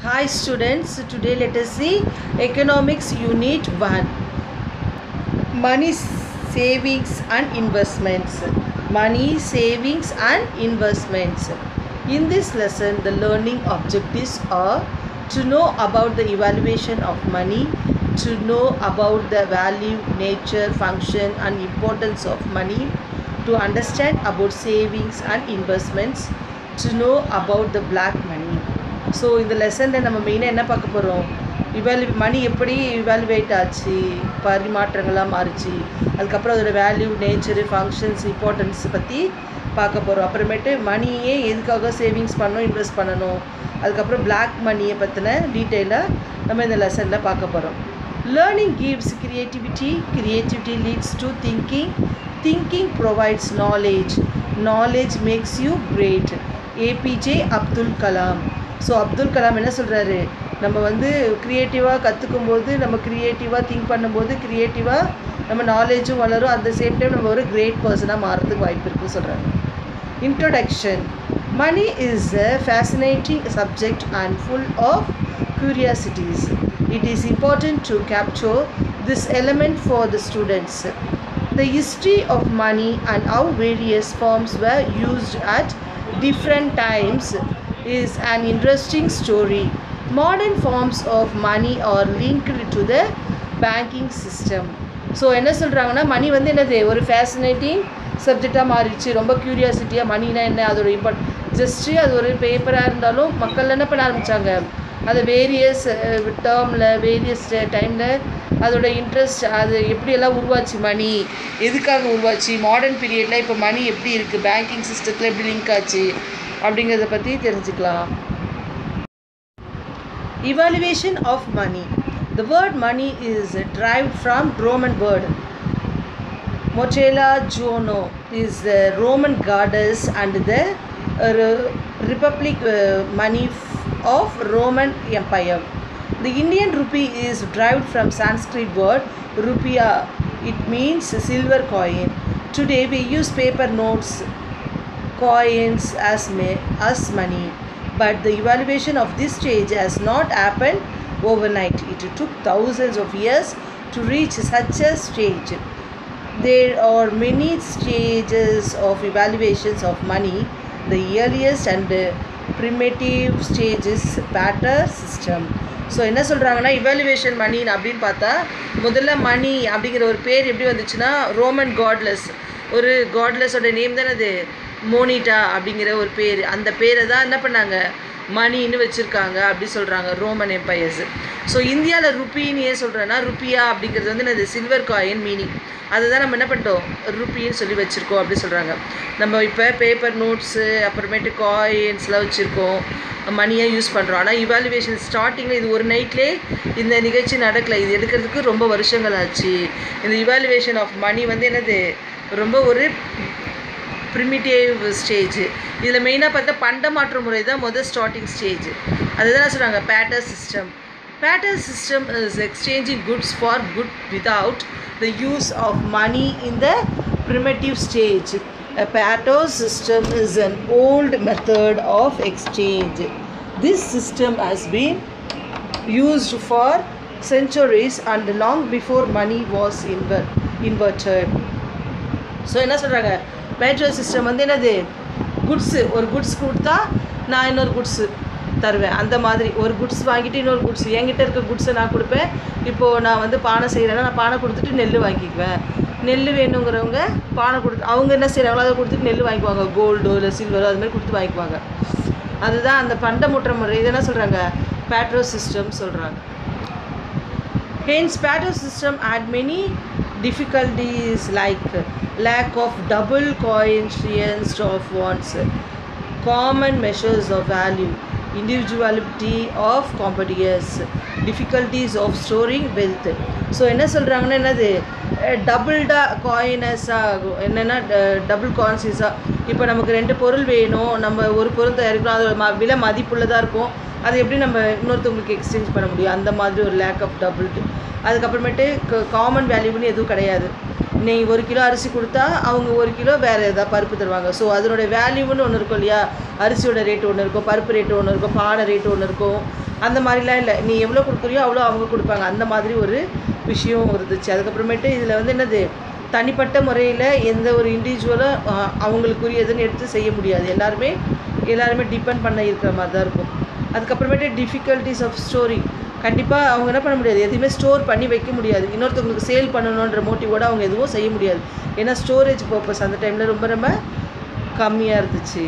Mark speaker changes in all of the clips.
Speaker 1: Hi students, today let us see Economics Unit 1. Money savings and investments. Money savings and investments. In this lesson, the learning objectives are to know about the evaluation of money, to know about the value, nature, function and importance of money, to understand about savings and investments, to know about the black money. So இந்த லெசனில் நம்ம மெயினாக என்ன பார்க்க போகிறோம், மணி எப்படி evaluate ஆச்சு, பரிமாற்றங்களாக மாறிச்சு, அதுக்கப்புறம் அதோட வேல்யூ, நேச்சரு, ஃபங்க்ஷன்ஸ், இம்பார்ட்டன்ஸ் பற்றி பார்க்க போகிறோம். அப்புறமேட்டு மணியே எதுக்காக சேவிங்ஸ் பண்ணணும், இன்வெஸ்ட் பண்ணணும், அதுக்கப்புறம் பிளாக் மணியை பற்றின டீட்டெயிலாக நம்ம இந்த லெசனில் பார்க்க போகிறோம். Learning gives creativity, creativity leads to thinking, thinking provides knowledge, knowledge makes you great. APJ Abdul Kalam. So Abdul Kalam என்ன சொல்கிறாரு, நம்ம க்ரியேட்டிவாக கற்றுக்கும்போது, நம்ம க்ரியேட்டிவாக திங்க் பண்ணும்போது, க்ரியேட்டிவாக நம்ம நாலேஜும் வளரும், அட் த சேம் டைம் நம்ம ஒரு கிரேட் பர்சனாக மாறதுக்கு வாய்ப்பு இருக்குன்னு சொல்கிறாங்க. Introduction. Money is a fascinating subject and full of curiosities. It is important to capture this element for the students. The history of money and how various forms were used at different times is an interesting story. Modern forms of money are linked to the banking system. So என்ன சொல்கிறாங்கன்னா, மணி என்னது ஒரு fascinating சப்ஜெக்டாக மாறிடுச்சு, ரொம்ப க்யூரியாசிட்டியாக. மணினா என்ன, அதோட just அது ஒரு பேப்பராக இருந்தாலும் மக்கள் என்ன பண்ண ஆரம்பித்தாங்க, அதை வேரியஸ் டேர்மில், வேரியஸ் டைமில் அதோட இன்ட்ரெஸ்ட், அது எப்படியெல்லாம் உருவாச்சு, மணி எதுக்காக உருவாச்சு, மாடர்ன் பீரியடில் இப்போ மணி எப்படி இருக்குது, பேங்கிங் சிஸ்டத்தில் எப்படி லிங்க் ஆச்சு அப்படிங்கிறத பற்றி தெரிஞ்சுக்கலாம். Evaluation of money. The word money is derived from Roman word. Motella Juno is the Roman goddess and the republic money of Roman Empire. The Indian rupee is derived from Sanskrit word rupiah. It means silver coin. Today we use paper notes, coins as money, but the evaluation of this stage has not happened overnight. It took thousands of years to reach such a stage. There are many stages of evaluations of money. The earliest and primitive stage is barter system. So என்ன சொல்கிறாங்கன்னா, evaluation மணி அப்படின்னு பார்த்தா, முதல்ல மணி அப்படிங்கிற ஒரு பேர் எப்படி வந்துச்சுன்னா, ரோமன் காட்லெஸ், ஒரு காட்லெஸோட நேம் தானே அது, மோனிட்டா அப்படிங்கிற ஒரு பேர், அந்த பேரை தான் என்ன பண்ணாங்க, மணின்னு வச்சுருக்காங்க அப்படி சொல்கிறாங்க ரோமன் எம்பையர்ஸ். ஸோ இந்தியாவில் ருப்பின்னு ஏன் சொல்கிறேன்னா, ருப்பியா அப்படிங்கிறது என்னது, சில்வர் காயின் மீனிங், அதை தான் நம்ம என்ன பண்ணிட்டோம், ருப்பின்னு சொல்லி வச்சுருக்கோம் அப்படி சொல்கிறாங்க. நம்ம இப்போ பேப்பர் நோட்ஸு, அப்புறமேட்டு காயின்ஸ்லாம் வச்சுருக்கோம், மணியாக யூஸ் பண்ணுறோம். ஆனால் இவாலுவேஷன் ஸ்டார்டிங்கில் இது ஒரு நைட்லேயே இந்த நிகழ்ச்சி நடக்கலை, இது எடுக்கிறதுக்கு ரொம்ப வருஷங்கள் ஆச்சு. இந்த இவாலுவேஷன் ஆஃப் மணி என்னது, ரொம்ப ஒரு ப்ரிமிட்டிவ் ஸ்டேஜ். இதில் மெயினாக பார்த்தா பண்டமாற்று முறை தான் முதல் ஸ்டார்டிங் ஸ்டேஜ். அதுதான் சொல்கிறாங்க barter system. Barter system is exchanging goods for good without the use of money in the primitive stage. A barter system is an old method of exchange. This system has been used for centuries and long before money was invented. So என்ன சொல்கிறாங்க, barter system என்னது, goods, ஒரு goods கொடுத்தா நான் இன்னொரு goods தருவேன், அந்த மாதிரி ஒரு குட்ஸ் வாங்கிட்டு இன்னொரு குட்ஸ், என்கிட்ட இருக்க குட்ஸை நான் கொடுப்பேன். இப்போது நான் பானை செய்கிறேன்னா நான் பானை கொடுத்துட்டு நெல் வாங்கிக்குவேன், நெல் வேணுங்கிறவங்க பானை கொடுத்து, அவங்க என்ன செய்கிறாங்களோ அதை கொடுத்துட்டு நெல் வாங்கிக்குவாங்க, கோல்டோ இல்லை சில்வரோ அது மாதிரி கொடுத்து வாங்கிக்குவாங்க. அதுதான் அந்த பண்டமுற்ற முறை. இது என்ன சொல்கிறாங்க, பேட்டர் சிஸ்டம் சொல்கிறாங்க. Hence barter system had many difficulties like lack of double coincidence of wants, common measures of value, individuality of competitors, difficulties of storing wealth. So என்ன சொல்கிறாங்கன்னா, என்னது டபுள்டாக காயினஸாக ஆகும், என்னென்னா டபுள் கான்சிஸாக. இப்போ நமக்கு ரெண்டு பொருள் வேணும், நம்ம ஒரு பொருள் தயாரிக்கணும், அதோட விலை மதிப்புள்ளதாக இருக்கும், அதை எப்படி நம்ம இன்னொருத்தவங்களுக்கு எக்ஸ்சேஞ்ச் பண்ண முடியும், அந்த மாதிரி ஒரு லேக் ஆஃப் டபுள். அதுக்கப்புறமேட்டு காமன் வேல்யூன்னு எதுவும் கிடையாது. நீ 1 கிலோ அரிசி கொடுத்தா அவங்க 1 கிலோ வேறு ஏதாவது பருப்பு தருவாங்க. ஸோ அதனுடைய வேல்யூன்னு ஒன்று இருக்கும் இல்லையா, அரிசியோட ரேட்டு ஒன்று இருக்கும், பருப்பு ரேட்டு ஒன்று இருக்கும், பானை ரேட்டு ஒன்று இருக்கும், அந்த மாதிரிலாம் இல்லை, நீ எவ்வளோ கொடுக்குறியோ அவ்வளோ அவங்க கொடுப்பாங்க, அந்த மாதிரி ஒரு விஷயம் இருந்துச்சு. அதுக்கப்புறமேட்டு இதில் வந்து என்னது, தனிப்பட்ட முறையில் எந்த ஒரு இண்டிவிஜுவலும் அவங்களுக்குரியதுன்னு எடுத்து செய்ய முடியாது, எல்லாருமே டிபெண்ட் பண்ண இருக்கிற மாதிரி தான் இருக்கும். அதுக்கப்புறமேட்டு டிஃபிகல்ட்டிஸ் ஆஃப் ஸ்டோரி, கண்டிப்பாக அவங்க என்ன பண்ண முடியாது, எதுவுமே ஸ்டோர் பண்ணி வைக்க முடியாது, இன்னொருத்தவங்களுக்கு சேல் பண்ணணுன்ற மோட்டிவோடு அவங்க எதுவும் செய்ய முடியாது, ஏன்னா ஸ்டோரேஜ் பர்பஸ் அந்த டைமில் ரொம்ப கம்மியாக இருந்துச்சு.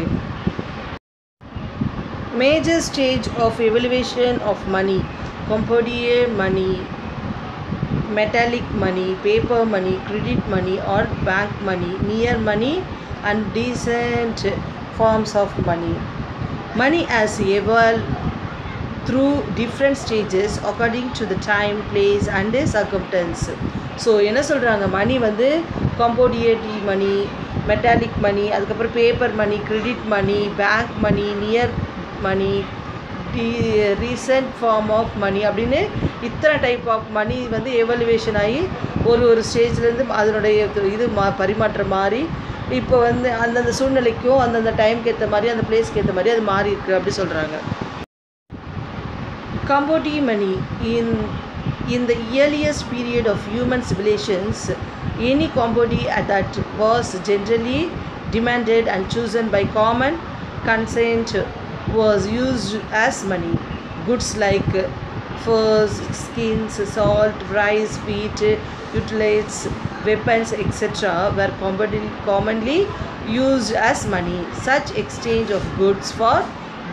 Speaker 1: Major stage of evaluation of money: commodity money, metallic money, paper money, credit money or bank money, near money and decent forms of money. Money has evolved through different stages according to the time, place and circumstance. So என்ன சொல்கிறாங்க, money வந்து commodity money, metallic money, அதுக்கப்புறம் paper money, credit money, bank money, near money, recent form of money அப்படின்னு இத்தனை type of money வந்து evaluation ஆகி ஒரு ஸ்டேஜ்லேருந்து அதனுடைய இது பரிமாற்றம் மாறி இப்போ வந்து அந்தந்த சூழ்நிலைக்கும் அந்தந்த டைமுக்கு ஏற்ற மாதிரி அந்த பிளேஸ்க்கு ஏற்ற மாதிரி அது மாறி இருக்குது அப்படி சொல்கிறாங்க. கம்போடி மணி in the earliest period of human civilizations, any commodity that was generally demanded and chosen by common consent was used as money. Goods like furs, skins, salt, rice, wheat, utilities, weapons, etc. were commonly used as money. Such exchange of goods for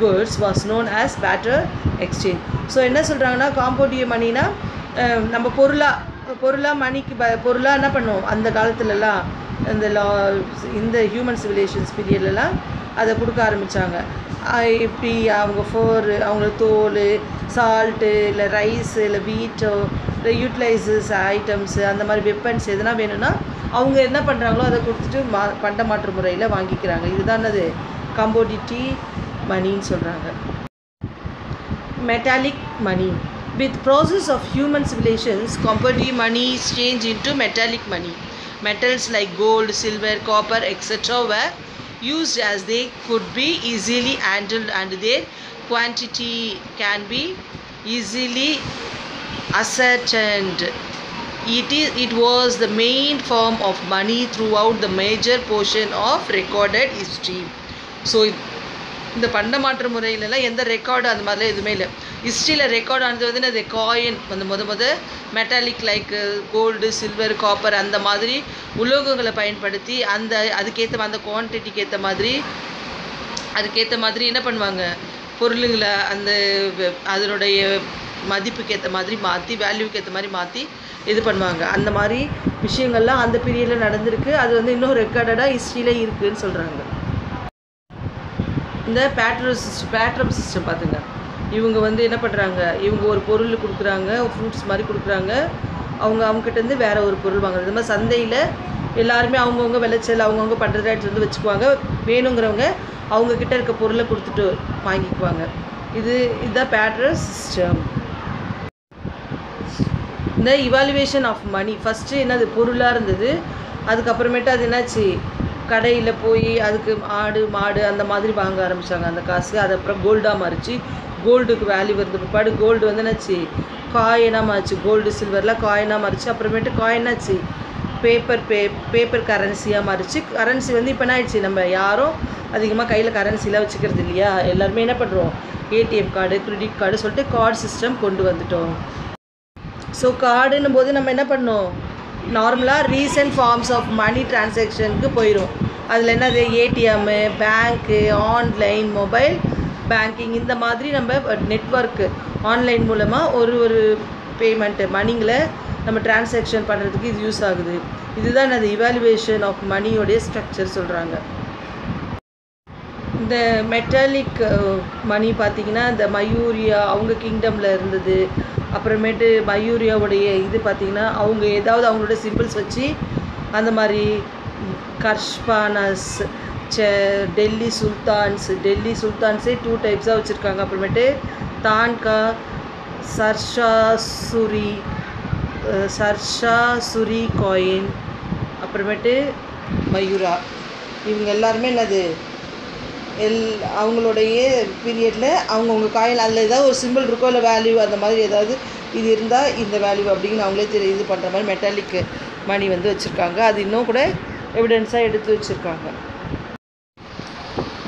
Speaker 1: goods was known as barter exchange. So என்ன சொல்கிறாங்கன்னா, காம்போடிய மணினா நம்ம பொருளாக மணிக்கு பொருளாக என்ன பண்ணுவோம் அந்த காலத்துலலாம், இந்த ஹியூமன் சிவிலைசேஷன்ஸ் பீரியட்லலாம் அதை கொடுக்க ஆரம்பித்தாங்க. இப்படி அவங்க அவங்க தோல், சால்ட்டு, இல்லை ரைஸு, இல்லை வீட்டோ, இல்லை யூட்டிலைசஸ் ஐட்டம்ஸு, அந்த மாதிரி வெப்பன்ஸ் எதுனா வேணும்னா அவங்க என்ன பண்ணுறாங்களோ அதை கொடுத்துட்டு பண்ட மாற்று முறையில் வாங்கிக்கிறாங்க. இதுதான் அது கம்போடிட்டி மணின்னு சொல்கிறாங்க. Metallic money: with process of human civilizations, commodity money is changed into metallic money. Metals like gold, silver, copper, etc. were used as they could be easily handled and their quantity can be easily ascertained. It was the main form of money throughout the major portion of recorded history. So இந்த பண்ட மாற்று முறையிலலாம் எந்த record அந்த மாதிரிலாம் எதுவுமே இல்லை. ஹிஸ்ட்ரியில் record ஆனது வந்து அது காயின், அந்த முத metallic like gold, silver, copper அந்த மாதிரி உலோகங்களை பயன்படுத்தி அதுக்கேற்ற அந்த குவான்டிட்டிக்கு ஏற்ற மாதிரி என்ன பண்ணுவாங்க, பொருளுங்களை அதனுடைய மதிப்புக்கு ஏற்ற மாதிரி மாற்றி, வேல்யூக்கு ஏற்ற மாதிரி மாற்றி இது பண்ணுவாங்க. அந்த மாதிரி விஷயங்கள்லாம் அந்த பீரியடில் நடந்திருக்கு. அது வந்து இன்னும் ரெக்கார்டடாக ஹிஸ்ட்ரியில் இருக்குதுன்னு சொல்கிறாங்க. இந்த பேட்ரம் சிஸ்டம் பார்த்துங்க, இவங்க வந்து என்ன பண்ணுறாங்க, இவங்க ஒரு பொருள் கொடுக்குறாங்க, ஃப்ரூட்ஸ் மாதிரி கொடுக்குறாங்க, அவங்ககிட்டேருந்து வேறு ஒரு பொருள் வாங்குறது. இந்த மாதிரி சந்தையில் எல்லாருமே அவங்கவுங்க விளைச்சல் அவங்கவுங்க பண்ணுறத எடுத்து வந்து வச்சுக்குவாங்க, வேணுங்கிறவங்க அவங்கக்கிட்ட இருக்க பொருளை கொடுத்துட்டு வாங்கிக்குவாங்க. இதுதான் பேட்ரம் சிஸ்டம். இந்த இவாலுவேஷன் ஆஃப் மணி ஃபஸ்ட்டு என்னது பொருளாக இருந்தது, அதுக்கப்புறமேட்டு அது என்னாச்சு, கடையில் போய் அதுக்கு ஆடு மாடு அந்த மாதிரி வாங்க ஆரம்பித்தாங்க அந்த காசு. அது அப்புறம் கோல்டாக மாறிச்சு, கோல்டுக்கு வேல்யூ வருது பிற்பாடு கோல்டு வந்து என்னாச்சு காயினாக மாறிச்சு, கோல்டு சில்வர்லாம் காயினாக மாறிச்சு. அப்புறமேட்டு காயினாச்சு பேப்பர் கரன்சியாக மாறிச்சு. கரன்சி வந்து இப்போ என்ன ஆயிடுச்சு, நம்ம யாரும் அதிகமாக கையில் கரன்சிலாம் வச்சுக்கிறது இல்லையா, எல்லாருமே என்ன பண்ணுறோம், ஏடிஎம் கார்டு, கிரெடிட் கார்டு சொல்லிட்டு கார்டு சிஸ்டம் கொண்டு வந்துட்டோம். ஸோ கார்டுன்னும் போது நம்ம என்ன பண்ணோம், நார்மலாக ரீசன்ட் ஃபார்ம்ஸ் ஆஃப் மணி டிரான்சாக்ஷனுக்கு போயிடும். அதில் என்னது ஏடிஎம்மு, பேங்க்கு, ஆன்லைன் மொபைல் பேங்கிங், இந்த மாதிரி நம்ம நெட்வொர்க்கு ஆன்லைன் மூலமாக ஒரு பேமெண்ட்டு மணிங்களை நம்ம டிரான்சாக்ஷன் பண்ணுறதுக்கு இது யூஸ் ஆகுது. இதுதான் அது இவாலுவேஷன் ஆஃப் மணியோடைய ஸ்ட்ரக்சர் சொல்கிறாங்க. இந்த மெட்டாலிக் மணி பார்த்திங்கன்னா இந்த மயூரியா அவங்க கிங்டமில் இருந்தது. அப்புறமேட்டு மயூரியாவுடைய இது பார்த்திங்கன்னா அவங்க ஏதாவது அவங்களோட சிம்பிள்ஸ் வச்சு அந்த மாதிரி கர்ஷ்பானஸ், டெல்லி சுல்தான்ஸே 2 டைப்ஸாக வச்சுருக்காங்க. அப்புறமேட்டு தான்கா, சர்ஷாசுரி காயின், அப்புறமேட்டு மயூரா, இவங்க எல்லாருமே என்னது அவங்களுடைய பீரியடில் அவங்கவுங்க காயின் அதில் ஏதாவது ஒரு சிம்பிள் இருக்கோ இல்லை வேல்யூ அந்த மாதிரி ஏதாவது இது இருந்தால் இந்த வேல்யூ அப்படின்னு அவங்களே இது பண்ணுற மாதிரி மெட்டாலிக் மணி வந்து வச்சுருக்காங்க. அது இன்னும் கூட எவிடன்ஸாக எடுத்து வச்சுருக்காங்க.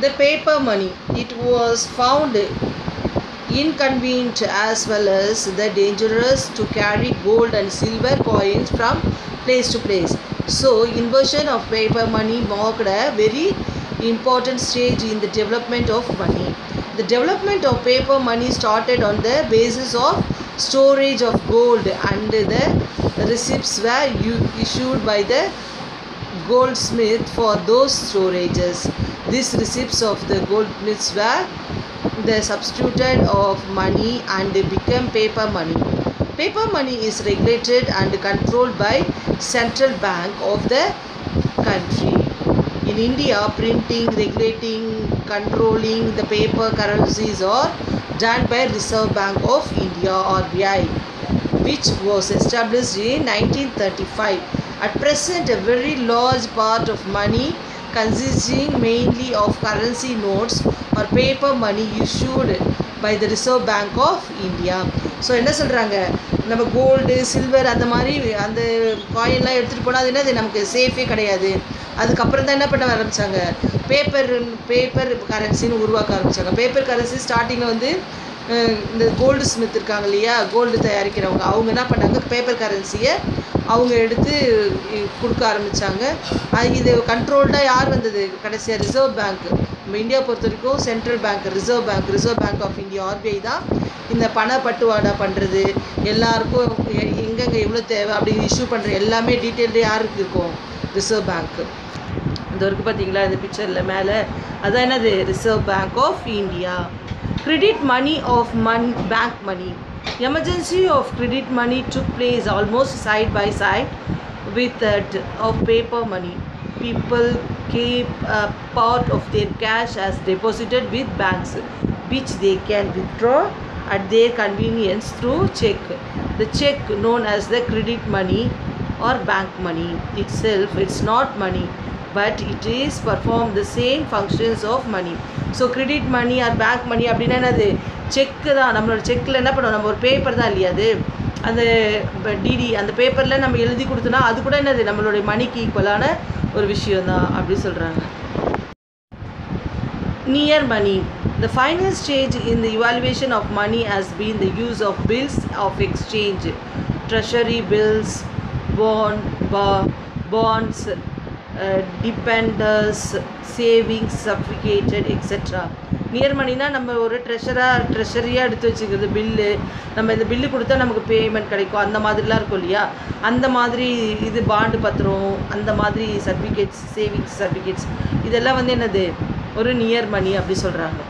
Speaker 1: The paper money, it was found inconvenient as well as the dangerous to carry gold and silver coins from place to place. So invention of paper money marked a very important stage in the development of money. The development of paper money started on the basis of storage of gold, and the receipts were issued by the goldsmith for those storages. These receipts of the goldsmiths were the substituted of money and became paper money. Paper money is regulated and controlled by central bank of the country. In India, printing, regulating, controlling the paper currencies are done by Reserve Bank of India (RBI), which was established in 1935. At present, a very large part of money consisting mainly of currency notes or paper money issued by the Reserve Bank of India. So என்ன சொல்கிறாங்க, நம்ம gold silver அந்த மாதிரி அந்த காயின்லாம் எடுத்துகிட்டு போனால் அது என்னது நமக்கு சேஃபே கிடையாது. அதுக்கப்புறம் தான் என்ன பண்ண ஆரம்பித்தாங்க, பேப்பர் கரன்சின்னு உருவாக்க ஆரம்பித்தாங்க. பேப்பர் கரன்சி ஸ்டார்டிங்கில் வந்து இந்த கோல்டு ஸ்மித் இருக்காங்க இல்லையா, கோல்டு தயாரிக்கிறவங்க, அவங்க என்ன பண்ணாங்க, பேப்பர் கரன்சியை அவங்க எடுத்து கொடுக்க ஆரம்பித்தாங்க. இது கண்ட்ரோல்டாக யார் வந்தது கடைசியாக, ரிசர்வ் பேங்க். நம்ம இந்தியா பொறுத்த வரைக்கும் central bank reserve bank of India (RBI) தான் இந்த பண பட்டுவாடா பண்ணுறது, எல்லாருக்கும் எங்கெங்கே எவ்வளோ தேவை அப்படின்னு இஷ்யூ பண்ணுற எல்லாமே டீட்டெயில்டு யாருக்கு இருக்கும், ரிசர்வ் பேங்க்கு. இந்த வரைக்கும் பார்த்தீங்களா இந்த பிக்சரில் மேலே, அதான் என்னது, reserve bank of India. Credit money of bank money. Emergency of credit money took place almost side by side with that of paper money. People keep a part of their cash as deposited with banks, which they can withdraw at their convenience through check. The check, known as the credit money or bank money itself, it's not money, but it is perform the same functions of money. So credit money or bank money அப்படின்னா என்னது, செக்கு தான். நம்மளோட செக்கில் என்ன பண்ணுவோம், நம்ம ஒரு paper தான் இல்லையா அது, அந்த டிடி அந்த பேப்பரில் நம்ம எழுதி கொடுத்தோன்னா அது கூட என்னது நம்மளுடைய மணிக்கு ஈக்குவலான ஒரு விஷயந்தான் அப்படி சொல்கிறாங்க. Near money. The final stage in the evaluation of money has been the use of bills of exchange, treasury bills, bonds, dependers, savings certificate, etc. Near மணினா நம்ம ஒரு ட்ரெஷரியாக எடுத்து வச்சுக்கிறது, பில்லு, நம்ம இந்த பில்லு கொடுத்தா நமக்கு பேமெண்ட் கிடைக்கும் அந்த மாதிரிலாம் இருக்கும் இல்லையா, அந்த மாதிரி இது பாண்டு பத்திரம், அந்த மாதிரி சர்டிஃபிகேட்ஸ், சேவிங்ஸ் சர்டிஃபிகேட்ஸ், இதெல்லாம் வந்து என்னது ஒரு நியர் மணி அப்படி சொல்கிறாங்க.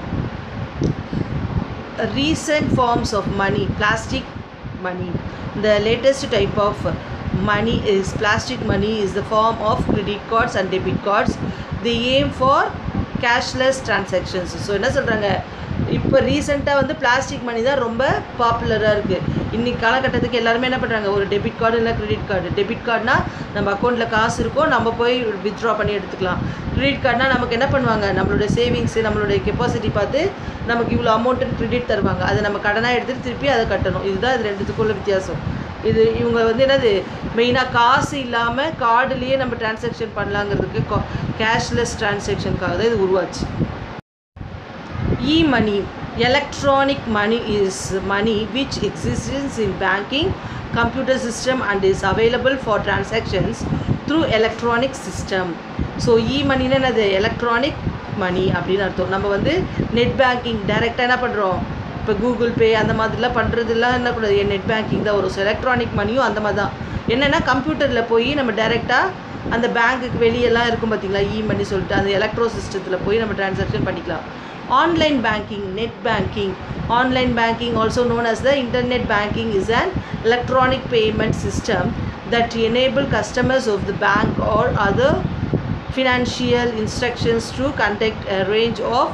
Speaker 1: Recent forms of money. Plastic money. The latest type of money is plastic money, is the form of credit cards and debit cards. They aim for cashless transactions. So என்ன சொல்கிறாங்க, இப்போ ரீசெண்டாக வந்து பிளாஸ்டிக் மணி தான் ரொம்ப பாப்புலராக இருக்குது. இன்றைக்கி காலகட்டத்துக்கு எல்லாருமே என்ன பண்ணுறாங்க, ஒரு டெபிட் கார்டு இல்லை கிரெடிட் கார்டு. டெபிட் கார்டுனா நம்ம அக்கௌண்ட்டில் காசு இருக்கும், நம்ம போய் வித்ட்ரா பண்ணி எடுத்துக்கலாம். கிரெடிட் கார்டுனா நமக்கு என்ன பண்ணுவாங்க, நம்மளோட சேவிங்ஸு, நம்மளுடைய கெப்பாசிட்டி பார்த்து நமக்கு இவ்வளோ அமௌண்ட்டுன்னு கிரெடிட் தருவாங்க, அதை நம்ம கடனாக எடுத்துகிட்டு திருப்பி அதை கட்டணும். இதுதான் இது ரெண்டுத்துக்குள்ள வித்தியாசம். இது இவங்க வந்து என்னது மெயினாக காசு இல்லாமல் கார்டுலேயே நம்ம டிரான்சாக்ஷன் பண்ணலாங்கிறதுக்கு கேஷ்லெஸ் டிரான்சாக்ஷனுக்காக தான் இது உருவாச்சு. E-money. Electronic money is money which exists in banking, computer system and is available for transactions through electronic system. So E-money என்னது, எலக்ட்ரானிக் மணி அப்படின்னு அர்த்தம். நம்ம வந்து நெட் பேங்கிங் டைரெக்டாக என்ன பண்ணுறோம், இப்போ கூகுள் பே அந்த மாதிரிலாம் பண்ணுறதுலாம் என்ன கூடாது, நெட் பேங்கிங் தான் வரும். ஸோ எலக்ட்ரானிக் மணியும் அந்த மாதிரி தான். என்னென்னா கம்ப்யூட்டரில் போய் நம்ம டைரெக்டாக அந்த பேங்க்குக்கு வெளியெல்லாம் இருக்கும் பார்த்தீங்களா, E-money சொல்லிட்டு அந்த எலக்ட்ரோ சிஸ்டத்தில் போய் நம்ம டிரான்சாக்ஷன் பண்ணிக்கலாம். Online banking, net banking. Online banking, also known as the internet banking, is an electronic payment system that enable customers of the bank or other financial institutions to conduct a range of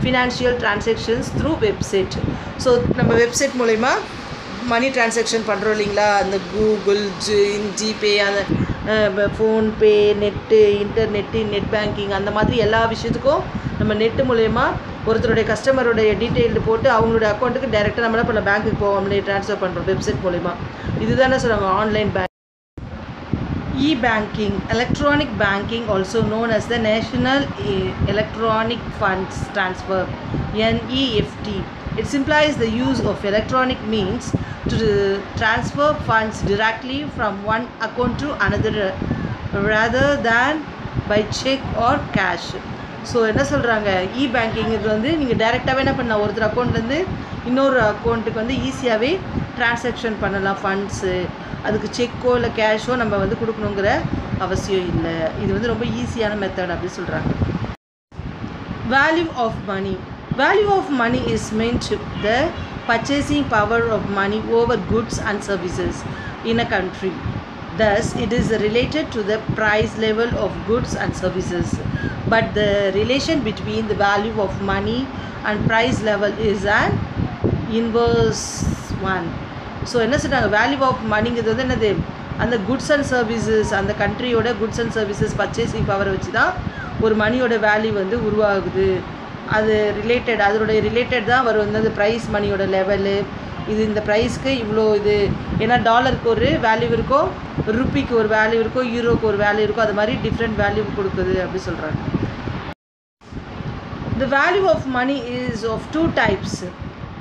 Speaker 1: financial transactions through website. So நம்ம website மூலமா மணி transaction பண்ணுறோம் இல்லைங்களா, அந்த Google, GPay, அந்த PhonePe, net, internet, net banking அந்த மாதிரி எல்லா விஷயத்துக்கும் நம்ம நெட் மூலமா ஒருத்தருடைய கஸ்டமருடைய டீடைல் போட்டு அவங்களுடைய அக்கௌண்ட்டுக்கு டைரக்டா நம்ம என்ன பண்ண பேங்க்குக்கு போவோம்ல ட்ரான்ஸ்ஃபர் பண்றோம் வெப்சைட் மூலமா இதுதானே சொல்றாங்க online bank E-banking, electronic banking, also known as the National Electronic Funds Transfer (NEFT). It implies the use of electronic means to transfer funds directly from one account to another rather than by check or cash. So என்ன சொல்கிறாங்க இ-பேங்கிங் இது வந்து நீங்கள் டைரெக்டாகவே என்ன பண்ணலாம் ஒருத்தர் அக்கௌண்ட்லேருந்து இன்னொரு அக்கௌண்ட்டுக்கு வந்து ஈஸியாகவே ட்ரான்சாக்ஷன் பண்ணலாம் ஃபண்ட்ஸு அதுக்கு செக்கோ இல்லை கேஷோ நம்ம வந்து கொடுக்கணுங்கிற அவசியம் இல்லை இது வந்து ரொம்ப ஈஸியான மெத்தட் அப்படின்னு சொல்கிறாங்க value of money value of money is meant the purchasing power of money over goods and services in a country. Thus, it is related to the price level of goods and services. But the relation between the value of money and price level is an inverse one. So என்ன சொல்கிறாங்க value of மணிங்கிறது வந்து என்னது அந்த goods and services அந்த கண்ட்ரியோட goods and services purchasing பவரை வச்சு தான் ஒரு மணியோட வேல்யூ வந்து உருவாகுது அது அதோடைய ரிலேட்டட் தான் வரும் வந்து அந்த ப்ரைஸ் மணியோட லெவலு இது இந்த ப்ரைஸ்க்கு இவ்வளோ இது ஏன்னா டாலருக்கு ஒரு வேல்யூ இருக்கும் ருப்பிக்கு ஒரு வேல்யூ இருக்கும் யூரோக்கு ஒரு வேல்யூ இருக்கும் அது மாதிரி டிஃப்ரெண்ட் வேல்யூ கொடுக்குது அப்படி சொல்கிறாங்க The value of money is of two types.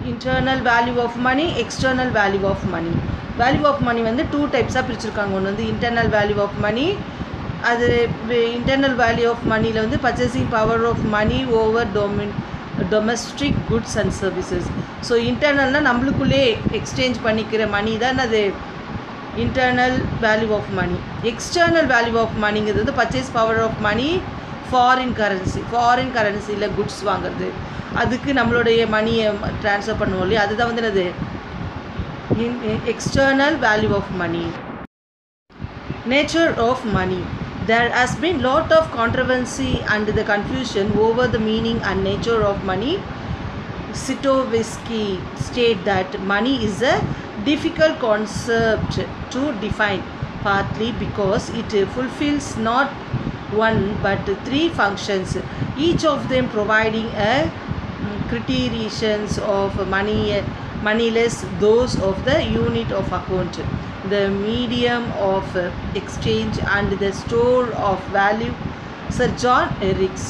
Speaker 1: Internal value of money, external value of money. Value of money வந்து டூ டைப்ஸாக பிரிச்சுருக்காங்க ஒன்று வந்து இன்டர்னல் வேல்யூ ஆஃப் மணி அது இன்டர்னல் வேல்யூ ஆஃப் மணியில் வந்து purchasing power of money over domestic goods and services so இன்டர்னல்னால் நம்மளுக்குள்ளே exchange பண்ணிக்கிற money தான் அது internal value of money external value of மணிங்கிறது வந்து purchase power of money foreign கரன்சியில் குட்ஸ் வாங்குறது அதுக்கு நம்மளுடைய மணியை ட்ரான்ஸ்ஃபர் பண்ணுவோம் இல்லையா அதுதான் வந்து என்னது external value of money. Nature of money. There has been lot of controversy and the confusion over the meaning and nature of money. Sitovisky state that money is a difficult concept to define, partly because it fulfills not one but three functions, each of them providing a criterions of moneyless those of the unit of account, the medium of exchange and the store of value. Sir John Eriks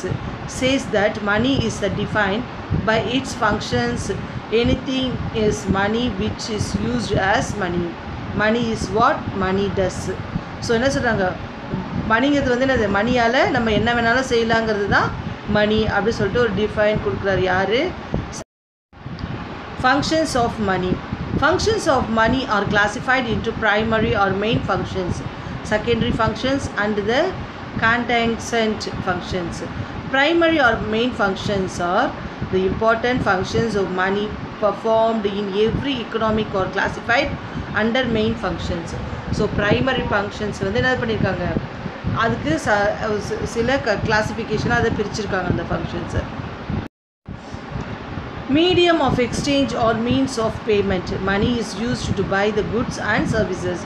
Speaker 1: says that money is defined by its functions. Anything is money which is used as money. Money is what money does. So என்ன சொல்கிறாங்க மணிங்கிறது வந்து என்னது மணியால் நம்ம என்ன வேணாலும் செய்யலாங்கிறது தான் மணி அப்படி சொல்லிட்டு ஒரு டிஃபைன் கொடுக்குறாரு யார் Functions of money. Functions of money are classified into primary or main functions, secondary functions and the contingent functions. Primary or main functions are the important functions of money performed in every economic or classified under main functions. So primary functions வந்து என்ன பண்ணியிருக்காங்க அதுக்கு சில கிளாசிஃபிகேஷனாக அதை பிரிச்சிருக்காங்க அந்த ஃபங்க்ஷன்ஸை Medium of exchange or means of payment. Money is used to buy the goods and services.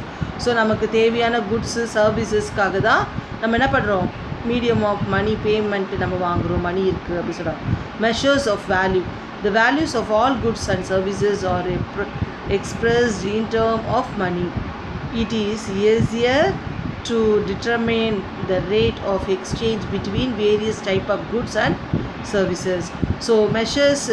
Speaker 1: So நமக்கு தேவையான goods servicesக்காக தான் நம்ம என்ன பண்ணுறோம் medium of money payment நம்ம வாங்குகிறோம் மணி இருக்குது அப்படி சொல்கிறோம் measures of value. The values of all goods and services are expressed in terms of money. It is easier to determine the rate of exchange between various type of goods and services. So measures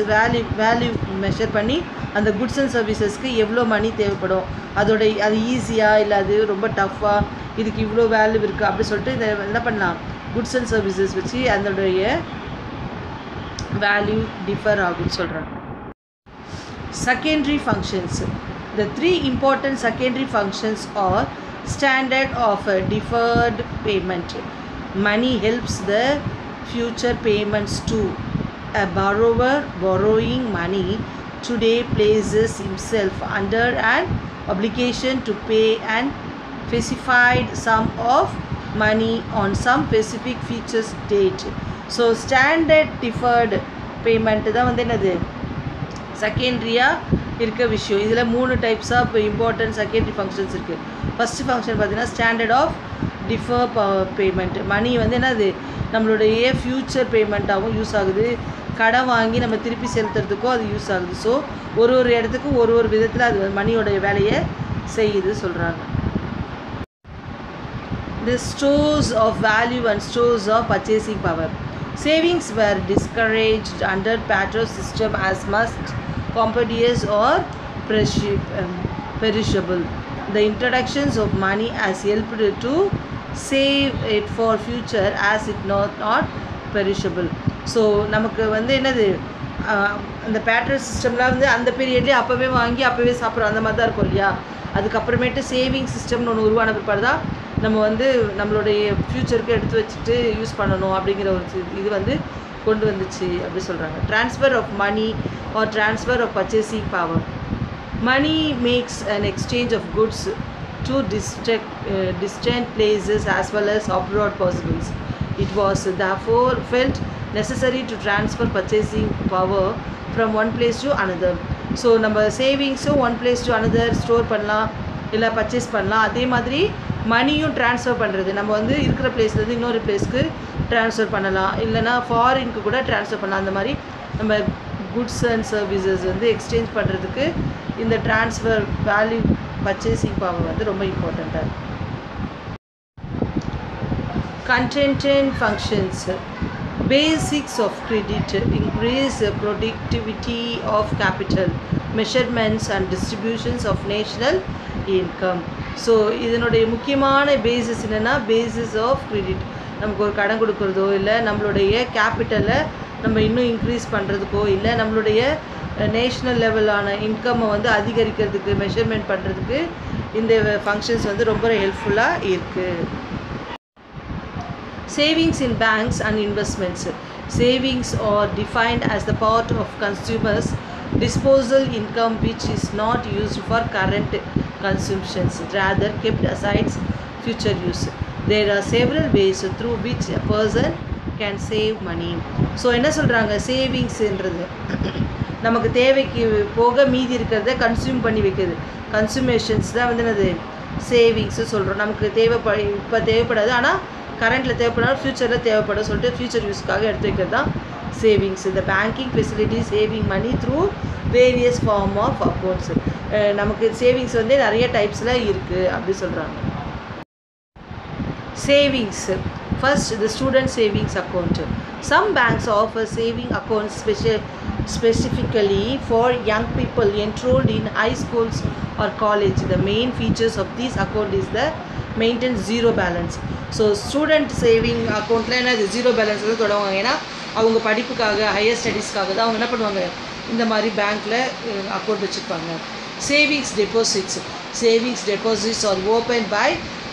Speaker 1: value measure பண்ணி அந்த goods and சர்வீசஸ்க்கு எவ்வளோ மணி தேவைப்படும் அது ஈஸியாக இல்லை அது ரொம்ப டஃப்பாக இதுக்கு இவ்வளோ வேல்யூ இருக்குது அப்படி சொல்லிட்டு இதை என்ன பண்ணலாம் குட்ஸ் அண்ட் சர்வீசஸ் வச்சு அதோடைய வேல்யூ டிஃபர் ஆகும்னு சொல்கிறாங்க Secondary functions. The three important secondary functions are standard of deferred payment. Money helps the future payments too. A borrower borrowing money today places himself under an obligation to pay an specified sum of money on some specific future date. So standard deferred payment தான் வந்து என்னது செகண்டரியாக இருக்க விஷயம் இதில் 3 types of important secondary functions இருக்குது first function பார்த்தீங்கன்னா standard of defer payment. Money வந்து என்னது நம்மளுடைய ஃப்யூச்சர் பேமெண்ட்டாகவும் யூஸ் ஆகுது, கடன் வாங்கி நம்ம திருப்பி செலுத்துறதுக்கும் அது யூஸ் ஆகுது. ஸோ ஒரு இடத்துக்கும் ஒரு விதத்தில் அது மணியோடைய வேலையை செய்யுது சொல்கிறாங்க. The stores of value and stores of purchasing power. Savings were discouraged under Pater's system as must commodities or perishable. The introductions of money has helped to save it for future as it not perishable. So நமக்கு வந்து என்னது அந்த batter சிஸ்டம்லாம் வந்து அந்த பீரியட்லேயே அப்போவே வாங்கி அப்போவே சாப்பிட்றோம், அந்த மாதிரி தான் இருக்கும் இல்லையா. அதுக்கப்புறமேட்டு சேவிங் சிஸ்டம்னு ஒன்று உருவான பிற்பாடு தான் நம்ம வந்து நம்மளுடைய ஃப்யூச்சருக்கு எடுத்து வச்சுட்டு யூஸ் பண்ணணும் அப்படிங்கிற ஒரு இது வந்து கொண்டு வந்துச்சு அப்படி சொல்கிறாங்க. Transfer of money or transfer of purchasing power. Money makes an exchange of goods to distant places as well as abroad possibles. It was therefore felt necessary to transfer purchasing power from one place to another. So நம்ம சேவிங்ஸும் one place to another store பண்ணலாம், இல்லை purchase பண்ணலாம். அதே மாதிரி மணியும் transfer பண்ணுறது, நம்ம வந்து இருக்கிற பிளேஸ்லேருந்து இன்னொரு பிளேஸ்க்கு ட்ரான்ஸ்ஃபர் பண்ணலாம், இல்லைனா ஃபாரினுக்கு கூட ட்ரான்ஸ்ஃபர் பண்ணலாம். அந்த மாதிரி நம்ம குட்ஸ் அண்ட் சர்வீசஸ் வந்து எக்ஸ்சேஞ்ச் பண்ணுறதுக்கு இந்த ட்ரான்ஸ்ஃபர் வேல்யூ பர்ச்சேசிங் பவர் வந்து ரொம்ப இம்பார்ட்டண்ட்டாக இருக்குது. Contingent functions. Basics of credit increase productivity of capital, measurements and distributions of national income. So இதனுடைய முக்கியமான பேசிஸ் என்னென்னா பேசிஸ் ஆஃப் கிரெடிட். நமக்கு ஒரு கடன் கொடுக்குறதோ, இல்லை நம்மளுடைய கேபிட்டலை நம்ம இன்னும் இன்க்ரீஸ் பண்ணுறதுக்கோ, இல்லை நம்மளுடைய நேஷ்னல் லெவலான இன்கம்மை வந்து அதிகரிக்கிறதுக்கு மெஷர்மெண்ட் பண்ணுறதுக்கு இந்த ஃபங்க்ஷன்ஸ் வந்து ரொம்ப ஹெல்ப்ஃபுல்லாக இருக்குது. Savings in banks and investments. Savings are defined as the part of consumers' disposal income which is not used for current consumptions, rather kept aside future use. There are several ways through which a person can save money. So என்ன சொல்கிறாங்க, சேவிங்ஸ்ன்றது நமக்கு தேவைக்கு போக மீதி இருக்கிறத consume பண்ணி வைக்கிறது. கன்சூமேஷன்ஸ் தான் வந்து என்னது சேவிங்ஸு சொல்கிறோம். நமக்கு இப்போ தேவைப்படாது, ஆனால் கரண்ட்டில் தேவைப்படாது, ஃப்யூச்சரில் தேவைப்படும் சொல்லிட்டு ஃப்யூச்சர் யூஸ்க்காக எடுத்து வைக்கிறது தான் சேவிங்ஸ். இந்த banking facility saving money through various form of accounts. நமக்கு சேவிங்ஸ் வந்து நிறைய டைப்ஸில் இருக்குது அப்படி சொல்கிறாங்க. Savings. First, the student savings account. Some banks offer saving accounts specifically for young people enrolled in high schools or college. The main features of this account is the maintain zero balance. So student saving அக்கௌண்ட்டில் என்ன இது zero balance வந்து தொடங்குவாங்க. ஏன்னா அவங்க படிப்புக்காக higher ஸ்டடீஸ்க்காக தான் அவங்க என்ன பண்ணுவாங்க, இந்த மாதிரி பேங்க்கில் அக்கௌண்ட் வச்சுருப்பாங்க. Savings deposits. Savings deposits are open by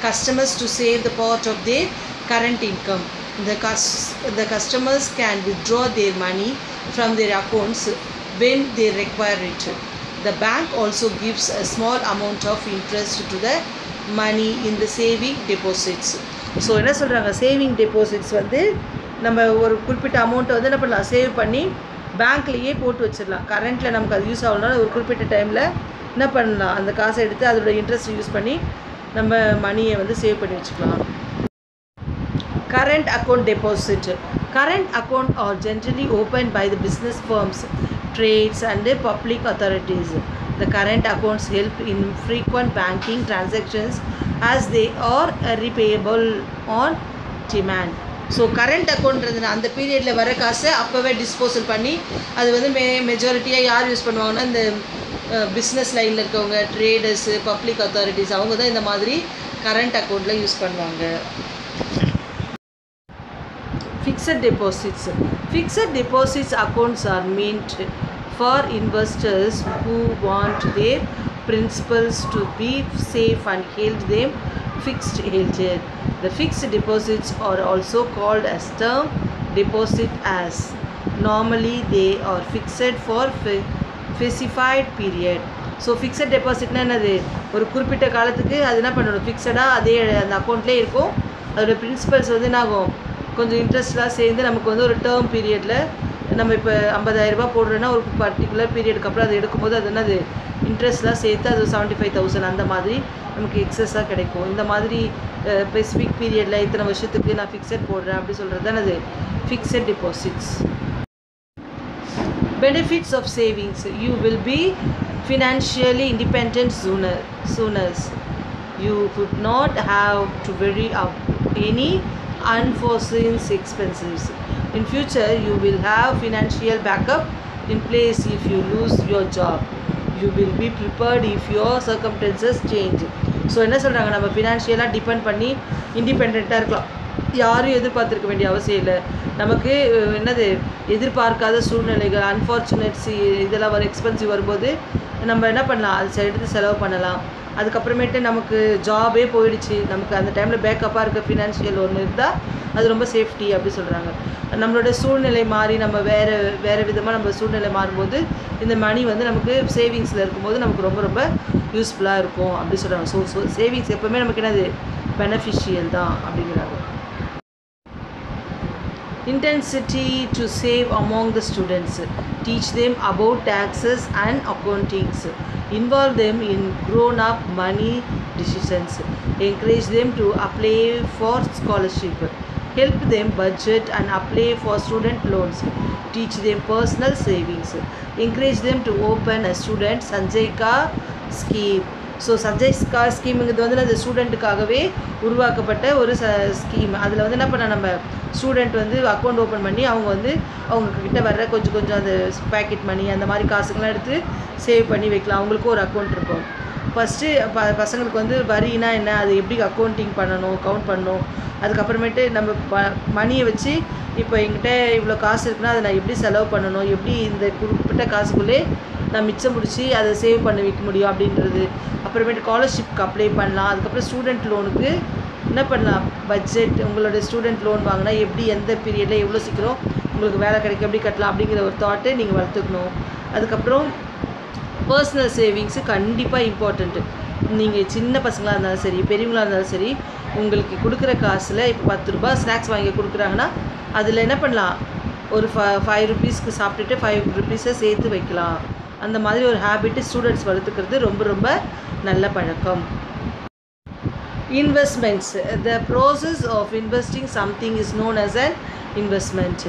Speaker 1: customers to save the part of their current income. The customers can withdraw their money from their accounts when they require it. The bank also gives a small amount of interest to the money in the saving deposits. So என்ன சொல்கிறாங்க, saving deposits வந்து நம்ம ஒரு குறிப்பிட்ட அமௌண்ட்டை வந்து என்ன பண்ணலாம், சேவ் பண்ணி பேங்க்லேயே போட்டு வச்சிடலாம். கரண்ட்டில் நமக்கு அது யூஸ் ஆகணும்னா ஒரு குறிப்பிட்ட டைமில் என்ன பண்ணலாம், அந்த காசை எடுத்து அதோட இன்ட்ரெஸ்ட் யூஸ் பண்ணி நம்ம மணியை வந்து சேவ் பண்ணி வச்சுக்கலாம். Current account deposit. Current account are generally opened by the business firms, trades and the public authorities. The current accounts help in frequent banking transactions as they are repayable on demand. So current அக்கௌண்ட்றது அந்த பீரியடில் வர காசை அப்போவே disposal பண்ணி அது வந்து மெஜாரிட்டியாக யார் யூஸ் பண்ணுவாங்கன்னா இந்த பிஸ்னஸ் லைனில் இருக்கவங்க, ட்ரேடர்ஸு, பப்ளிக் அத்தாரிட்டிஸ், அவங்க தான் இந்த மாதிரி கரண்ட் அக்கௌண்ட்டில் யூஸ் பண்ணுவாங்க. Fixed deposits. Fixed deposits accounts are meant for investors who want their principals to be safe and held them fixed held. The fixed deposits are also called as term deposit as normally they are fixed for specified period. So fixed டெபாசிட்னா என்னது, ஒரு குறிப்பிட்ட காலத்துக்கு அது என்ன பண்ணணும், ஃபிக்ஸடாக அதே அந்த அக்கௌண்ட்லேயே இருக்கும். அதோடய பிரின்சிபல்ஸ் வந்து என்ன ஆகும், கொஞ்சம் இன்ட்ரெஸ்ட்லாம் சேர்ந்து நமக்கு வந்து ஒரு டேர்ம் பீரியடில் நம்ம இப்போ 50,000 ரூபாய் போடுறோன்னா ஒரு பர்டிகுலர் பீரியடுக்கு அப்புறம் அதை எடுக்கும்போது அது என்னது இன்ட்ரெஸ்ட்லாம் சேர்த்து அது 75,000 அந்த மாதிரி நமக்கு எக்ஸஸாக கிடைக்கும். இந்த மாதிரி ஸ்பெசிஃபிக் பீரியடில் இத்தனை வருஷத்துக்கு நான் ஃபிக்ஸட் போடுறேன் அப்படி சொல்கிறது தான் அது fixed deposits. Benefits of savings: you will be financially independent sooner. You would not have to worry about any unforeseen expenses. In future, you will have financial backup in place if you lose your job. You will be prepared if your circumstances change. So என்ன சொல்கிறாங்க, நம்ம ஃபினான்ஷியலாக depend பண்ணி இண்டிபெண்ட்டாக இருக்கலாம். யாரும் எதிர்பார்த்துருக்க வேண்டிய அவசியம் இல்லை. நமக்கு என்னது எதிர்பார்க்காத சூழ்நிலைகள், அன்ஃபார்ச்சுனேட்ஸ் இதெல்லாம் வர எக்ஸ்பென்சிவ் வரும்போது நம்ம என்ன பண்ணலாம், அது எடுத்து செலவு பண்ணலாம். அதுக்கப்புறமேட்டு நமக்கு ஜாபே போயிடுச்சு, நமக்கு அந்த டைமில் பேக்கப்பாக இருக்க ஃபினான்ஷியல் ஒன்று இருந்தால் அது ரொம்ப சேஃப்டி அப்படி சொல்கிறாங்க. நம்மளோட சூழ்நிலை மாறி நம்ம வேறு விதமாக நம்ம சூழ்நிலை மாறும்போது இந்த மணி வந்து நமக்கு சேவிங்ஸில் இருக்கும்போது நமக்கு ரொம்ப ரொம்ப யூஸ்ஃபுல்லாக இருக்கும் அப்படி சொல்கிறாங்க. ஸோ சேவிங்ஸ் எப்போவுமே நமக்கு என்னது பெனிஃபிஷியல் தான் அப்படிங்கிறாங்க. Intensity to save among the students. Teach them about taxes and accountings. Involve them in grown-up money decisions. Encourage them to apply for scholarship. Help them budget and apply for student loans. Teach them personal savings. Encourage them to open a student Sanjayka scheme. So Sanjayka ஸ்கீமுங்கிறது வந்து அந்த ஸ்டூடெண்ட்டுக்காகவே உருவாக்கப்பட்ட ஒரு scheme. அதில் வந்து என்ன பண்ண, நம்ம ஸ்டூடெண்ட் வந்து அக்கௌண்ட் ஓப்பன் பண்ணி அவங்கக்கிட்ட வர்ற கொஞ்சம் அந்த பேக்கெட் மணி அந்த மாதிரி காசுங்கள்லாம் எடுத்து சேவ் பண்ணி வைக்கலாம். அவங்களுக்கும் ஒரு அக்கௌண்ட் இருக்கும். ஃபஸ்ட்டு பசங்களுக்கு வந்து வரினா என்ன, அது எப்படி அக்கௌண்டிங் பண்ணணும், கவுண்ட் பண்ணணும். அதுக்கப்புறமேட்டு நம்ம மணியை வச்சு இப்போ என்கிட்ட இவ்வளோ காசு இருக்குன்னா அதை நான் எப்படி செலவு பண்ணணும், எப்படி இந்த குறிப்பிட்ட காசுக்குள்ளே நான் மிச்சம் பிடிச்சி அதை சேவ் பண்ணி வைக்க முடியும் அப்படின்றது. அப்புறமேட்டு ஸ்காலர்ஷிப்க்கு அப்ளை பண்ணலாம். அதுக்கப்புறம் ஸ்டூடெண்ட் லோனுக்கு என்ன பண்ணலாம், பட்ஜெட், உங்களோட ஸ்டூடெண்ட் லோன் வாங்கினா எப்படி, எந்த பீரியடில் எவ்வளோ சீக்கிரம் உங்களுக்கு வேலை கிடைக்கும், எப்படி கட்டலாம் அப்படிங்கிற ஒரு தாட்டை நீங்கள் வளர்த்துக்கணும். அதுக்கப்புறம் பர்சனல் சேவிங்ஸு கண்டிப்பாக இம்பார்ட்டண்ட்டு. நீங்கள் சின்ன பசங்களாக இருந்தாலும் சரி, பெரியவங்களாக இருந்தாலும் சரி, உங்களுக்கு கொடுக்குற காசில் இப்போ 10 ரூபா ஸ்நாக்ஸ் வாங்கி கொடுக்குறாங்கன்னா அதில் என்ன பண்ணலாம், ஒரு 5 ருபீஸ்க்கு சாப்பிட்டுட்டு 5 ருபீஸை சேர்த்து வைக்கலாம். அந்த மாதிரி ஒரு ஹேபிட்டு ஸ்டூடெண்ட்ஸ் வளர்த்துக்கிறது ரொம்ப ரொம்ப நல்ல பழக்கம். Investments. The process of investing something is known as an investment.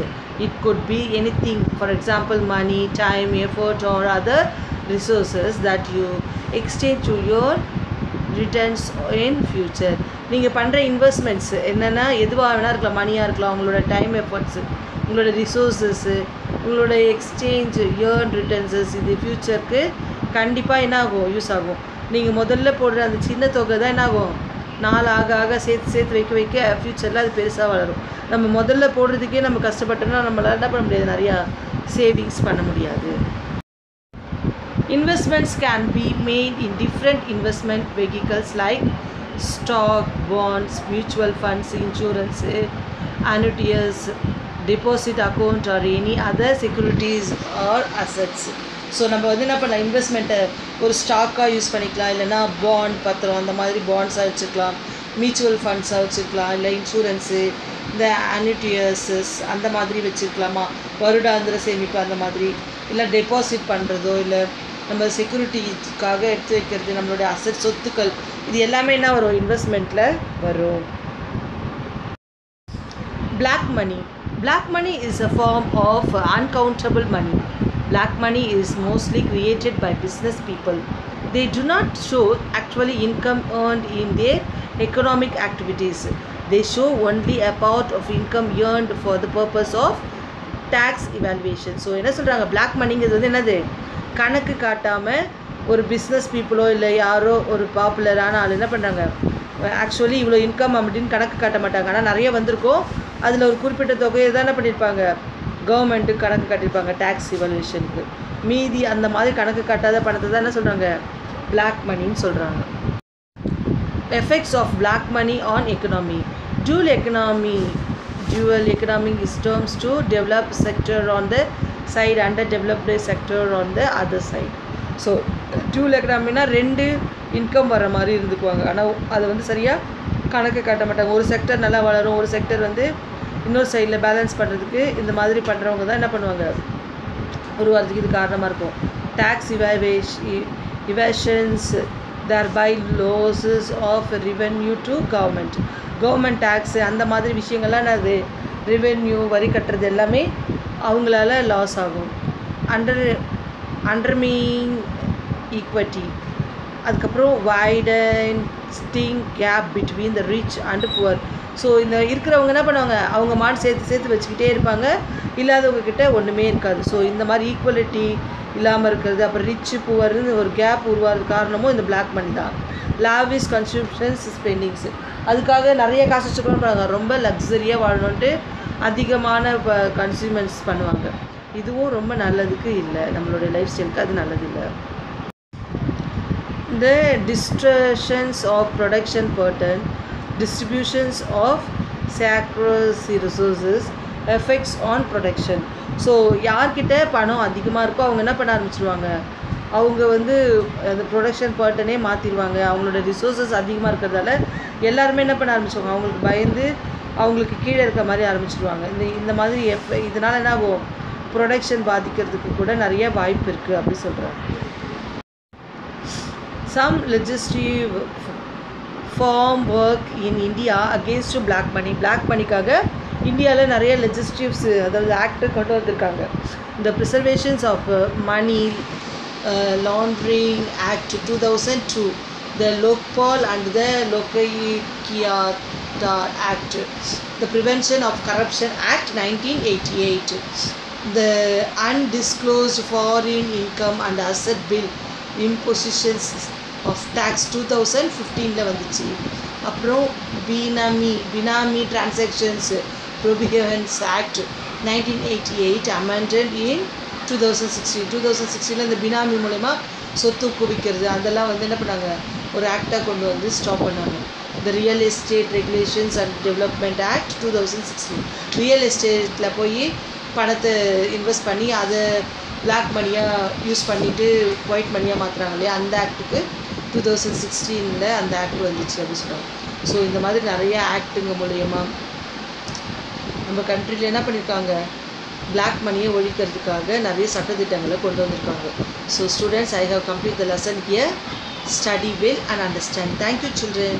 Speaker 1: It could be anything, for example money, time, effort or other resources that you exchange to your returns in future. நீங்கள் பண்ணுற investments என்னென்னா எதுவாக வேணா இருக்கலாம், மணியாக இருக்கலாம், உங்களோட time efforts, உங்களோட ரிசோர்ஸஸ்ஸு, உங்களோட எக்ஸ்சேஞ்ச் ஏர்ன் ரிட்டர்ன்ஸஸ், இது ஃப்யூச்சருக்கு கண்டிப்பாக என்ன ஆகும், யூஸ் ஆகும். நீங்கள் முதல்ல போடுற அந்த சின்ன தொகை தான் என்ன ஆகும், நாள் ஆக ஆக சேர்த்து வைக்க ஃப்யூச்சரில் அது பெருசாக வளரும். நம்ம முதல்ல போடுறதுக்கே நம்ம கஷ்டப்பட்டோம்னா நம்மளால் என்ன பண்ண முடியாது, நிறையா சேவிங்ஸ் பண்ண முடியாது. Investments can be made in different investment vehicles like stock, bonds, mutual funds, insurance, annuities, deposit account or any other securities or assets. So நம்ம வந்து என்ன பண்ணலாம், இன்வெஸ்ட்மெண்ட்டை ஒரு ஸ்டாக்காக யூஸ் பண்ணிக்கலாம், இல்லைனா பாண்ட் பத்திரம் அந்த மாதிரி பாண்ட்ஸாக வச்சுக்கலாம், மியூச்சுவல் ஃபண்ட்ஸாக வச்சுக்கலாம், இல்லை இன்சூரன்ஸு, இந்த அன்யூட்டியஸஸ் அந்த மாதிரி வச்சுக்கலாமா, வருடாந்திர சேமிப்பு அந்த மாதிரி, இல்லை டெபாசிட் பண்ணுறதோ, இல்லை நம்ம செக்யூரிட்டிக்காக எடுத்து வைக்கிறது, நம்மளுடைய அசட் சொத்துக்கள், இது எல்லாமே என்ன வரும், இன்வெஸ்ட்மெண்ட்டில் வரும். Black money. Black money is a form of uncountable money. Black money is mostly created by business people. They do not show actually income earned in their economic activities. They show only a part of income earned for the purpose of tax evaluation. So என்ன சொல்கிறாங்க, black மணிங்கிறது வந்து என்னது, கணக்கு காட்டாமல் ஒரு business பீப்புளோ இல்லை யாரோ ஒரு பாப்புலரான ஆள் என்ன பண்ணுறாங்க, ஆக்சுவலி இவ்வளோ இன்கம் அப்படின்னு கணக்கு காட்ட மாட்டாங்க. ஆனால் நிறைய வந்திருக்கோம், அதில் ஒரு குறிப்பிட்ட தொகையை தான் என்ன பண்ணியிருப்பாங்க, கவர்மெண்ட்டுக்கு கணக்கு காட்டியிருப்பாங்க டேக்ஸ் இவல்யூஷனுக்கு. மீதி அந்த மாதிரி கணக்கு காட்டாத பணத்தை தான் என்ன சொல்கிறாங்க, பிளாக் மணின்னு சொல்கிறாங்க. Effects of black money on economy. Dual economy is terms to develop sector on the side, underdeveloped sector on the other side. So dual எக்கனாமினா 2 இன்கம் வர மாதிரி இருந்துக்குவாங்க. ஆனால் அதை வந்து சரியாக கணக்கு காட்ட மாட்டாங்க. ஒரு செக்டர் நல்லா வளரும், ஒரு செக்டர் வந்து இன்னொரு சைடில் பேலன்ஸ் பண்ணுறதுக்கு இந்த மாதிரி பண்ணுறவங்க தான் என்ன பண்ணுவாங்க, உருவாகிறதுக்கு இது காரணமாக இருக்கும். Tax evasions, thereby losses of revenue to government. Government tax அந்த மாதிரி விஷயங்கள்லாம் அது ரெவென்யூ வரி கட்டுறது எல்லாமே அவங்களால லாஸ் ஆகும். அண்டர்மீன் ஈக்விட்டி, அதுக்கப்புறம் widening gap between the rich and poor. So இந்த இருக்கிறவங்க என்ன பண்ணுவாங்க, அவங்க மாட்டு சேர்த்து வச்சுக்கிட்டே இருப்பாங்க, இல்லாதவங்க கிட்ட ஒன்றுமே இருக்காது. ஸோ இந்த மாதிரி ஈக்குவலிட்டி இல்லாமல் இருக்கிறது, அப்புறம் ரிச்சு புவர்னு ஒரு கேப் உருவாகிறது காரணமும் இந்த பிளாக் மணி தான். லாவிஷ் கன்சம்ஷன்ஸ் ஸ்பெண்டிங்ஸு, அதுக்காக நிறைய காசு வச்சுக்கணும், ரொம்ப லக்ஸரியாக வாழணுன்ட்டு அதிகமான கன்சியூமர்ஸ் பண்ணுவாங்க. இதுவும் ரொம்ப நல்லதுக்கு இல்லை, நம்மளுடைய லைஃப் ஸ்டைலுக்கு அது நல்லது இல்லை. The distortions of production pattern, distributions of scarce resources, effects on production. So யார்கிட்ட பணம் அதிகமாக இருக்கோ அவங்க என்ன பண்ண ஆரம்பிச்சிருவாங்க, அவங்க வந்து அந்த ப்ரொடக்ஷன் பேட்டர்னே மாற்றிடுவாங்க. அவங்களோட ரிசோர்ஸஸ் அதிகமாக இருக்கிறதால எல்லாருமே என்ன பண்ண ஆரம்பிச்சிடுவாங்க, அவங்களுக்கு பயந்து அவங்களுக்கு கீழே இருக்க மாதிரி ஆரம்பிச்சிடுவாங்க. இந்த மாதிரி இதனால் என்ன ஆகும், ப்ரொடக்ஷன் பாதிக்கிறதுக்கு கூட நிறைய வாய்ப்பு இருக்குது அப்படி சொல்கிறேன். Some legislative form work in India against black money. Black moneyக்காக இந்தியாவில் நிறைய லெஜிஸ்லேட்டிவ்ஸ், அதாவது ஆக்ட் கொண்டு வந்திருக்காங்க. இந்த preservations of money laundering act 2002, the Lokpal and the Lokayata Act, the Prevention of Corruption Act 1988, the Undisclosed Foreign Income and Asset Bill Impositions of Tax 2015 வந்துச்சு. அப்புறம் பினாமி Transactions Prohibitions Act 1988 amended in 2016 இந்த பினாமி மூலமா சொத்து குவிக்கிறது அதெல்லாம் வந்து என்ன பண்ணாங்க, ஒரு ஆக்டாக கொண்டு வந்து ஸ்டாப் பண்ணாங்க. இந்த real estate regulations and development act 2016, real எஸ்டேட்டில் போய் பணத்தை இன்வெஸ்ட் பண்ணி அதை பிளாக் மணியாக யூஸ் பண்ணிவிட்டு ஒயிட் மணியாக மாற்றுறாங்க இல்லையா, அந்த ஆக்டுக்கு 2016 அந்த ஆக்ட் வந்துச்சு அப்படி சொல்கிறாங்க. ஸோ இந்த மாதிரி நிறைய ஆக்டுங்க மூலயமா நம்ம கண்ட்ரியில் என்ன பண்ணியிருக்காங்க, பிளாக் மணியை ஒழிக்கிறதுக்காக நிறைய சட்டத்திட்டங்களை கொண்டு வந்திருக்காங்க. So students, I have complete the lesson here. Study well and understand. Thank you, children.